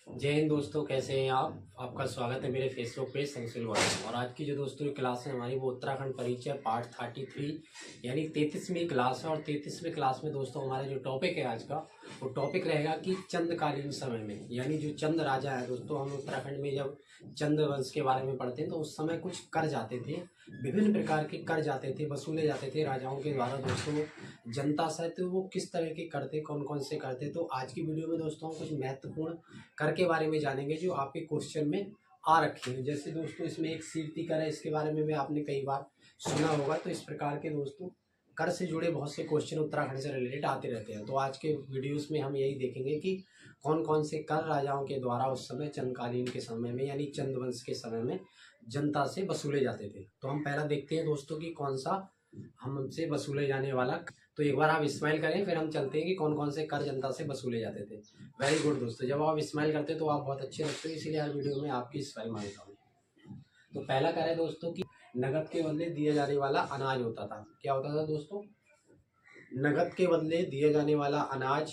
जय हिंद दोस्तों, कैसे हैं आप। आपका स्वागत है मेरे फेसबुक पेज संशुल वर्मा। और आज की जो दोस्तों की क्लास है हमारी वो उत्तराखंड परिचय पार्ट 33 यानी 33वीं क्लास है। और 33वीं क्लास में दोस्तों हमारा जो टॉपिक है आज का वो टॉपिक रहेगा कि चंदकालीन समय में, यानी जो चंद राजा है दोस्तों। हम उत्तराखंड में जब चंद वंश के बारे में पढ़ते हैं तो उस समय कुछ कर जाते थे, विभिन्न प्रकार के कर जाते थे, वसूले जाते थे राजाओं के द्वारा दोस्तों जनता से। तो वो किस तरह के करते, कौन कौन से करते। तो आज की वीडियो में दोस्तों हम कुछ महत्वपूर्ण कर के बारे में जानेंगे जो आपके क्वेश्चन में आ रखे हैं। जैसे दोस्तों इसमें एक कीर्ति कर है, इसके बारे में भी आपने कई बार सुना होगा। तो इस प्रकार के दोस्तों कर से जुड़े बहुत से क्वेश्चन उत्तराखंड से रिलेटेड आते रहते हैं। तो आज के वीडियोस में हम यही देखेंगे कि कौन कौन से कर राजाओं के द्वारा उस समय चंदकालीन के समय में यानी चंद वंश के समय में जनता से वसूले जाते थे। तो हम पहला देखते हैं दोस्तों कि कौन सा हमसे वसूले जाने वाला। तो एक बार आप स्माइल करें, फिर हम चलते हैं कि कौन कौन से कर जनता से वसूले जाते थे। वेरी गुड दोस्तों, जब आप स्माइल करते तो आप बहुत अच्छे लगते हो, इसीलिए हर वीडियो में आपकी स्माइल मांगता हूँ। तो पहला कर है दोस्तों कि नगद के बदले दिए जाने वाला अनाज होता था। क्या होता था दोस्तों? नगद के बदले दिए जाने वाला अनाज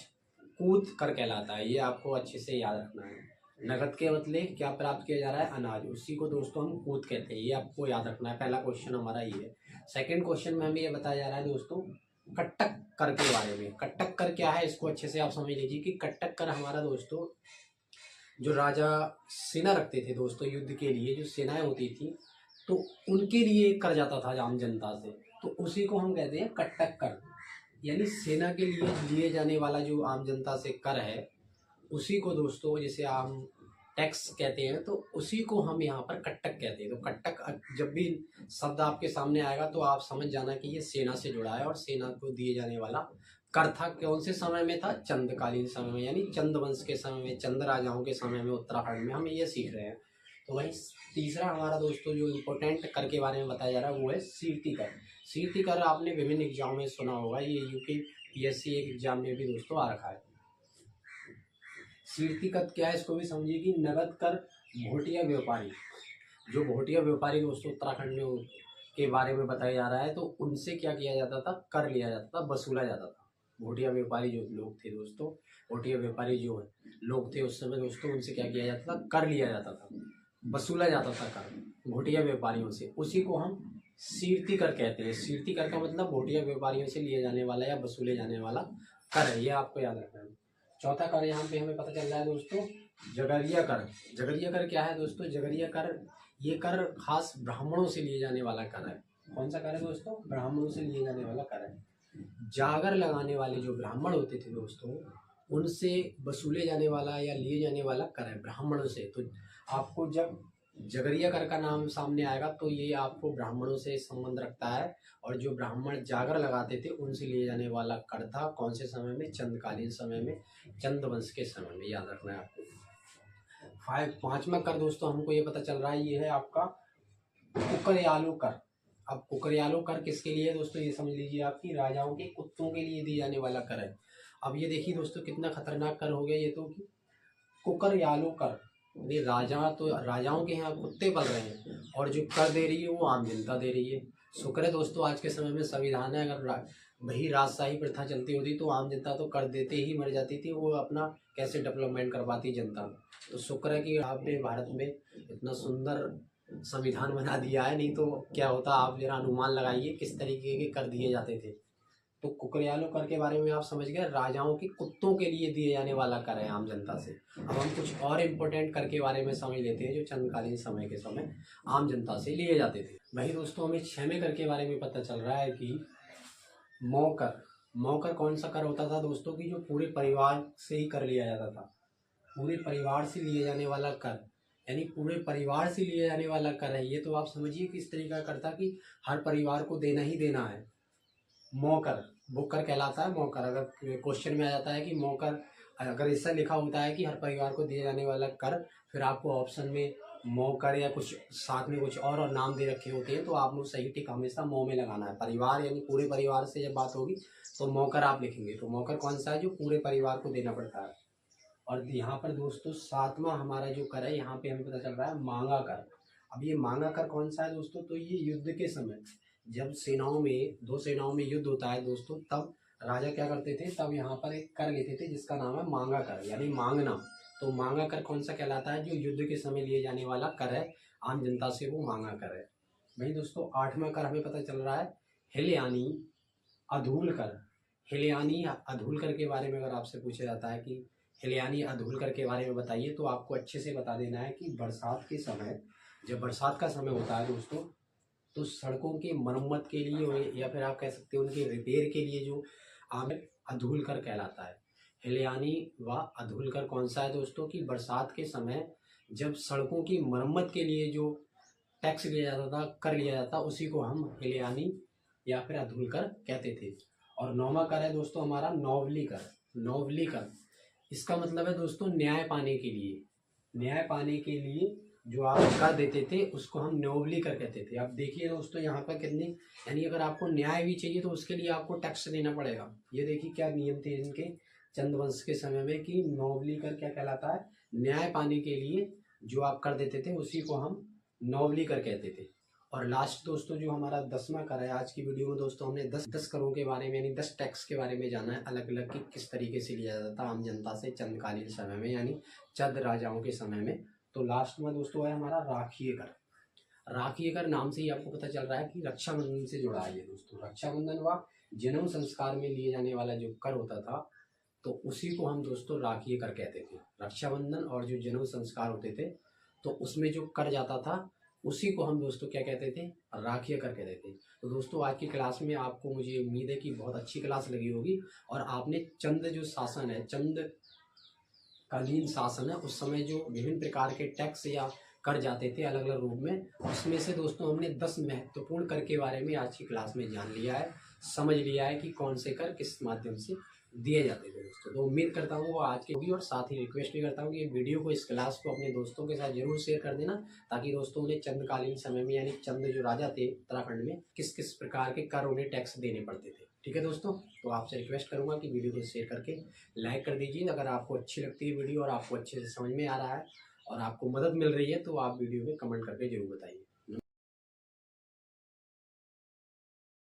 कूद कर कहलाता है। ये आपको अच्छे से याद रखना है। नगद के बदले क्या प्राप्त किया जा रहा है? अनाज। उसी को दोस्तों हम कूद कहते हैं। ये आपको याद रखना है। पहला क्वेश्चन हमारा ये है। सेकंड क्वेश्चन में हमें ये बताया जा रहा है दोस्तों कट्टक कर के बारे में। कट्टक कर क्या है इसको अच्छे से आप समझ लीजिए कि कट्टक कर हमारा दोस्तों जो राजा सेना रखते थे दोस्तों, युद्ध के लिए जो सेनाएं होती थी तो उनके लिए कर जाता था आम जनता से। तो उसी को हम कहते हैं कट्टक कर। यानी सेना के लिए लिए जाने वाला जो आम जनता से कर है उसी को दोस्तों जिसे हम टैक्स कहते हैं, तो उसी को हम यहाँ पर कट्टक कहते हैं। तो कट्टक जब भी शब्द आपके सामने आएगा तो आप समझ जाना कि ये सेना से जुड़ा है और सेना को दिए जाने वाला कर था। कौन से समय में था? चंदकालीन समय में, यानी चंद वंश के समय में, चंद राजाओं के समय में उत्तराखंड में हम ये सीख रहे हैं। तो वही तीसरा हमारा दोस्तों जो इम्पोर्टेंट कर के बारे में बताया जा रहा है वो है कीर्ति कर। कीर्ति कर आपने विभिन्न एग्जाम में सुना होगा, ये यूपी पीएससी एक एग्जाम में भी दोस्तों आ रखा है। कीर्ति कर क्या है इसको भी समझिए कि नगद कर भोटिया व्यापारी, जो भोटिया व्यापारी दोस्तों उत्तराखंड में के बारे में बताया जा रहा है। तो उनसे क्या किया जाता था? कर लिया जाता था, वसूला जाता था। भोटिया व्यापारी जो लोग थे दोस्तों, भोटिया व्यापारी जो लोग थे उस समय दोस्तों, उनसे क्या किया जाता था? कर लिया जाता था, वसूला जाता था कर भोटिया व्यापारियों से। उसी को हम कीर्ति कर कहते हैं। कीर्ति कर का मतलब भोटिया व्यापारियों से लिए जाने वाला या वसूले जाने वाला कर है। ये आपको याद रखना है। चौथा कर यहाँ पे हमें पता चल रहा है दोस्तों जगरिया कर। जगरिया कर क्या है दोस्तों? जगरिया कर ये कर खास ब्राह्मणों से लिए जाने वाला कर है। कौन सा कर है दोस्तों? ब्राह्मणों से लिए जाने वाला कर है। जागर लगाने वाले जो ब्राह्मण होते थे दोस्तों उनसे वसूले जाने वाला या लिए जाने वाला कर है ब्राह्मणों से। तो आपको जब जगरिया कर का नाम सामने आएगा तो ये आपको ब्राह्मणों से संबंध रखता है। और जो ब्राह्मण जागर लगाते थे उनसे लिए जाने वाला कर था। कौन से समय में? चंदकालीन समय में, चंद वंश के समय में। याद रखना है आपको। पांचवा कर दोस्तों हमको ये पता चल रहा है ये है आपका कुकरयालो कर। अब कुकरयालो कर किसके लिए है दोस्तों? ये समझ लीजिए आपकी राजाओं के कुत्तों के लिए दिए जाने वाला कर है। अब ये देखिए दोस्तों कितना खतरनाक कर हो गया ये तो कि कुकरयालो कर। ये राजा तो राजाओं के यहाँ कुत्ते पल रहे हैं और जो कर दे रही है वो आम जनता दे रही है। शुक्र है दोस्तों आज के समय में संविधान है। अगर वही राजशाही प्रथा चलती होती तो आम जनता तो कर देते ही मर जाती थी, वो अपना कैसे डेवलपमेंट करवाती जनता। तो शुक्र है कि आपने भारत में इतना सुंदर संविधान बना दिया है, नहीं तो क्या होता आप जरा अनुमान लगाइए किस तरीके के कर दिए जाते थे। तो कुकरयालो कर के बारे में आप समझ गए, राजाओं के कुत्तों के लिए दिए जाने वाला कर है आम जनता से। अब हम कुछ और इम्पोर्टेंट कर के बारे में समझ लेते हैं जो चंदकालीन समय के समय आम जनता से लिए जाते थे। वही दोस्तों हमें छठवें कर के बारे में पता चल रहा है कि मौकर। मौकर कौन सा कर होता था दोस्तों कि जो पूरे परिवार से ही कर लिया जाता था। पूरे परिवार से लिए जाने वाला कर, यानी पूरे परिवार से लिए जाने वाला कर है। ये तो आप समझिए किस तरीका का कर था कि हर परिवार को देना ही देना है। मौकर वो कर कहलाता है। मौकर अगर क्वेश्चन में आ जाता है कि मौकर, अगर ऐसा लिखा होता है कि हर परिवार को दिए जाने वाला कर, फिर आपको ऑप्शन में मौकर या कुछ साथ में कुछ और नाम दे रखे होते हैं तो आपको सही टिक हमेशा मौ में लगाना है। परिवार यानी पूरे परिवार से जब बात होगी तो मौकर आप लिखेंगे। तो मौकर कौन सा है? जो पूरे परिवार को देना पड़ता है। और यहाँ पर दोस्तों सातवां हमारा जो कर है यहाँ पे हमें पता चल रहा है मांगा कर। अब ये मांगा कर कौन सा है दोस्तों? तो ये युद्ध के समय जब सेनाओं में, दो सेनाओं में युद्ध होता है दोस्तों, तब राजा क्या करते थे? तब यहाँ पर एक कर लेते थे जिसका नाम है मांगा कर, यानी मांगना। तो मांगा कर कौन सा कहलाता है? जो युद्ध के समय लिए जाने वाला कर है आम जनता से, वो मांगा कर है। वही दोस्तों 8वां कर हमें पता चल रहा है हिल यानी अधूल कर। हिल यानी अधूल कर के बारे में अगर आपसे पूछा जाता है कि हिल यानी अधूल कर के बारे में बताइए, तो आपको अच्छे से बता देना है कि बरसात के समय, जब बरसात का समय होता है दोस्तों, तो सड़कों की मरम्मत के लिए या फिर आप कह सकते हो उनके रिपेयर के लिए जो आमिर अधूल कर कहलाता है। हिलयानी व अधूल कर कौन सा है दोस्तों? कि बरसात के समय जब सड़कों की मरम्मत के लिए जो टैक्स लिया जाता था, कर लिया जाता, उसी को हम हिलयानी या फिर अधूल कर कहते थे। और 9वां कर है दोस्तों हमारा नौवली कर। नौवली कर इसका मतलब है दोस्तों न्याय पाने के लिए। न्याय पाने के लिए जो आप कर देते थे उसको हम नौवली कर कहते थे। अब देखिए दोस्तों यहाँ पर कितनी, यानी अगर आपको न्याय भी चाहिए तो उसके लिए आपको टैक्स देना पड़ेगा। ये देखिए क्या नियम थे इनके चंद्रवंश के समय में कि नौवली कर क्या कहलाता है? न्याय पाने के लिए जो आप कर देते थे उसी को हम नौवली कर कहते थे। और लास्ट दोस्तों जो हमारा 10वां कर है, आज की वीडियो में दोस्तों हमने 10 करों के बारे में यानी 10 टैक्स के बारे में जाना है, अलग अलग कि किस तरीके से लिया जाता था आम जनता से चंदकालीन समय में, यानी चंद राजाओं के समय में। तो लास्ट में दोस्तों है हमारा राखीय कर। राखीय कर नाम से ही आपको पता चल रहा है कि रक्षाबंधन से जुड़ा है ये दोस्तों। रक्षाबंधन व जन्म संस्कार में लिए जाने वाला जो कर होता था, तो उसी को हम दोस्तों राखीय कर कहते थे। रक्षाबंधन और जो जन्म संस्कार होते थे तो उसमें जो कर जाता था उसी को हम दोस्तों क्या कहते थे? राखीय कर कहते थे। तो दोस्तों आज की क्लास में आपको, मुझे उम्मीद है कि बहुत अच्छी क्लास लगी होगी और आपने चंद जो शासन है, चंद कालीन शासन है, उस समय जो विभिन्न प्रकार के टैक्स या कर जाते थे अलग अलग रूप में, उसमें से दोस्तों हमने 10 महत्वपूर्ण कर के बारे में आज की क्लास में जान लिया है, समझ लिया है कि कौन से कर किस माध्यम से दिए जाते थे दोस्तों। तो उम्मीद करता हूँ वो आज की होगी और साथ ही रिक्वेस्ट भी करता हूँ कि वीडियो को, इस क्लास को अपने दोस्तों के साथ जरूर शेयर कर देना, ताकि दोस्तों उन्हें चंदकालीन समय में यानी चंद जो राजा थे उत्तराखंड में किस किस प्रकार के कर उन्हें टैक्स देने पड़ते थे। ठीक है दोस्तों, तो आपसे रिक्वेस्ट करूंगा कि वीडियो को शेयर करके लाइक कर दीजिए अगर आपको अच्छी लगती है वीडियो और आपको अच्छे से समझ में आ रहा है और आपको मदद मिल रही है, तो आप वीडियो में कमेंट करके जरूर बताइए।